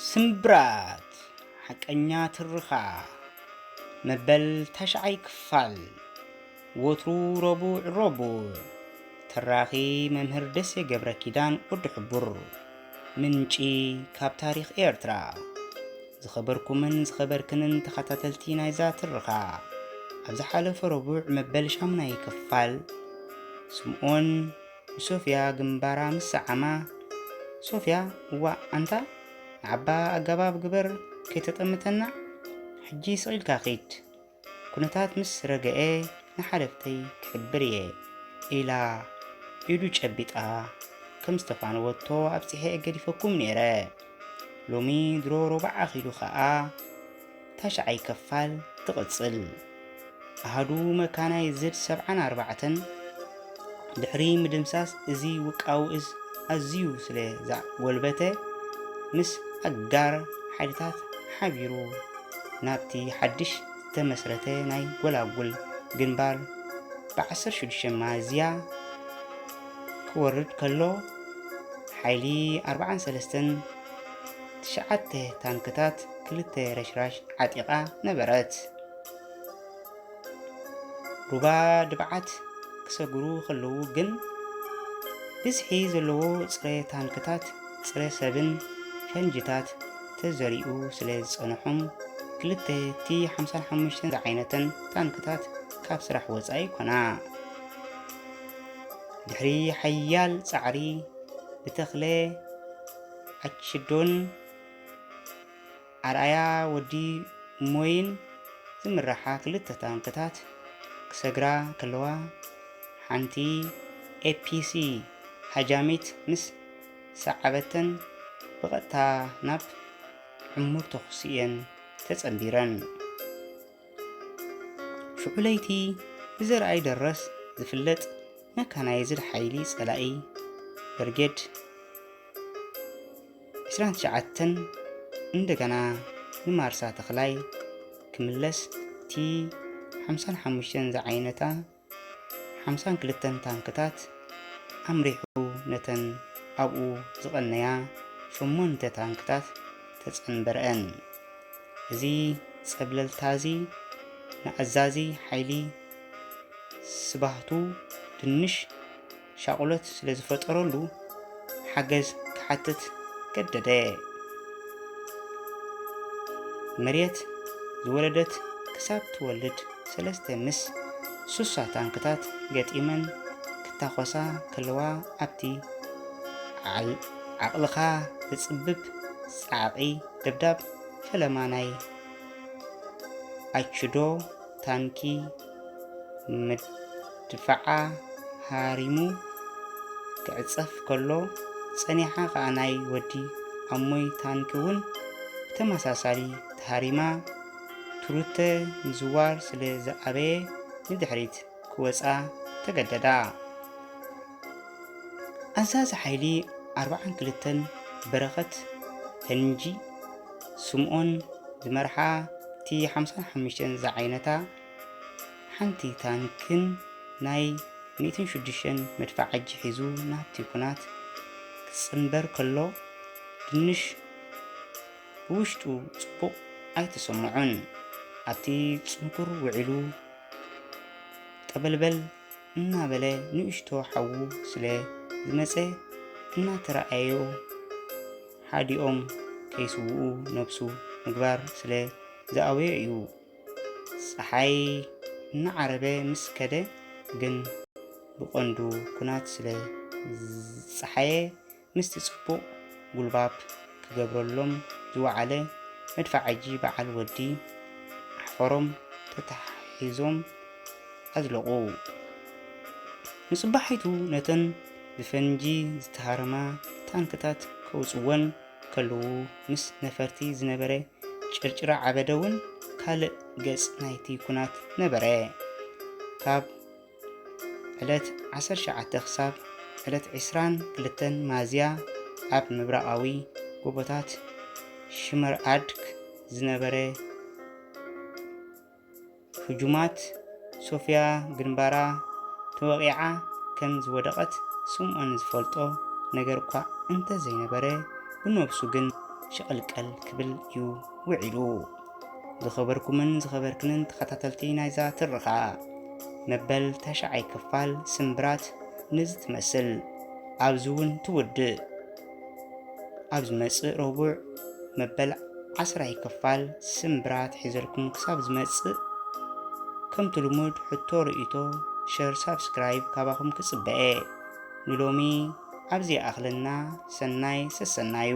ስምብራት ሓቀኛ ትርኻ መበል ተሽዓይ ክፋል ወትሩ ረቡዕ ተራኺ መምህር ደሴ ገብረ ኪዳን ወዲ ሕቡር ምንጪ ካብ ታሪኽ ኤርትራ ዝኸበርኩምን ዝኸበርክንን ተኸታተልቲ ናይዛ ትርኻ ኣብ ዝሓለፈ ረቡዕ መበል ሻምናይ ክፋል ስምዖን ሶፍያ ግንባራ ምስዓማ ሶፍያ እዋ አንታ ንዓባ ኣገባብ ግበር ከይተጠምተና ሕጂ ስቂልካ ኺድ ኩነታት ምስ ረገአ ንሓለፍተይ ክሕብር እየ ኢላ ኢዱ ጨቢጣ ከም ዝተፋነወቶ ኣብፂሐ ገዲፈኩም ነይረ ሎሚ ድሮ ረቡዕ ኣኺሉ ኸዓ ታሽዓይ ክፋል ትቕፅል ኣሃዱ መካናይ ዝድ 74 ድሕሪ ምድምሳስ እዚ ውቃዊ ኣዝዩ ስለ ዘጎልበተ ምስ ኣጋር ሓይልታት ሓቢሩ ናብቲ ሓድሽ ዝተመስረተ ናይ ጎላጉል ግንባር ብ16 ሚያዝያ ክወርድ ከሎ ሓይሊ 43 9 ታንክታት 2 ረሽራሽ ዓጢቓ ነበረት ሩባ ድብዓት ክሰግሩ ከለዉ ግን ብዝሒ ዘለዎ ፅረ ታንክታት ፅረ ሰብን ፈንጅታት ተዘሪኡ ስለ ዝፀንሖም 2 T55 ዝዓይነተን ታንክታት ካብ ስራሕ ወፃኢ ኮና ድሕሪ ሓያል ፃዕሪ ብተኽለ ኣችዶን ኣርኣያ ወዲ ሞይን ዝምራሓ 2 ታንክታት ክሰግራ ከለዋ ሓንቲ ኤፒሲ ሃጃሚት ምስ ሰዓበተን ብቐጥታ ናብ ዕሙር ተኽሲአን ተጸንቢረን ሽዑለይቲ ብዘርኣይ ደረስ ዝፍለጥ መካናይዝድ ሓይሊ ጸላኢ ብርጌድ 29 እንደገና ንማርሳ ተኽላይ ክምለስ T55 ዝዓይነታ 52 ታንክታት ኣምሪሑ ነተን ኣብኡ ዝቐነያ 8 ታንክታት ተጸንበረአን እዚ ጸብለልታዚ ንኣዛዚ ሓይሊ ስባህቱ ድንሽ ሻቁሎት ስለ ዝፈጠረሉ ሓገዝ ክሓትት ገደደ መሬት ዝወለደት ክሳብ ትወልድ 3 ምስ 6 ታንክታት ገጢመን ክታኾሳ ከለዋ ኣብቲ ዓቕልኻ ዝጽብብ ጻዕቒ ደብዳብ ፈለማ ናይ ኣችዶ ታንኪ መድፍዓ ሃሪሙ ክዕጸፍ ከሎ ጸኒሓ ኸዓ ናይ ወዲ ኣሞይ ታንኪ እውን ብተመሳሳሊ ተሃሪማ ትሩተ ምዝዋር ስለ ዝኣበየ ንድሕሪት ክወፃ ተገደዳ ኣዛዚ ሓይሊ 42 በረኸት ፈንጂ ስምዖን ዝመርሓ T55 ዝዓይነታ ሓንቲ ታንክን ናይ 106 መድፋዓጂ ሒዙ ናብቲ ኩናት ክጽንበር ከሎ ድንሽ ብውሽጡ ጽቡቕ ኣይተሰምዖን ኣብቲ ጽንኩር ውዒሉ ጠበልበል እናበለ ንእሽቶ ሓዉ ስለ ዝመፀ እናተረኣዮ ሓዲኦም ከይስውኡ ነብሱ ምግባር ስለ ዝኣወየ እዩ ፀሓይ እናዓረበ ምስ ከደ ግን ብቐንዱ ኩናት ስለ ፀሓየ ምስቲ ጽቡቕ ጉልባብ ክገብረሎም ዝወዓለ መድፋዓጂ በዓል ወዲ ኣሕፈሮም ተታሒዞም ኣዝለቑ ንጽባሒቱ ነተን ብፈንጂ ዝተሃረማ ታንክታት ከውፅወን ከለዉ ምስ ነፈርቲ ዝነበረ ጭርጭራ ዓበደውን ካልእ ገጽ ናይቲ ኩናት ነበረ ካብ ዕለት 19 ክሳብ ዕለት 22 ሚያዝያ ኣብ ምብራቓዊ ጎቦታት ሽመርኣድክ ዝነበረ ህጁማት ሶፍያ ግንባራ ተወቂዓ ከም ዝወደቐት ስምዖን ዝፈልጦ ነገር እኳ እንተ ዘይነበረ ብነብሱ ግን شقلقل كبل يو وعلو ዝኸበርኩምን ዝኸበርክንን ተኸታተልቲ ናይዛ ትረኻ መበል ተሻዓይ ክፋል ስምብራት ንዝትመስል ኣብዚ እውን ትውድእ ኣብ ዝመጽእ ረቡዕ መበል 10 ክፋል ስምብራት ሒዘልኩም ክሳብ ዝመጽእ ከምቲ ልሙድ ሕቶ ርእይቶ ሸር ሳብስክራይብ ካባኹም ክጽበአ ንሎሚ ኣብዚ ኣኽለና ሰናይ ሰሰናዩ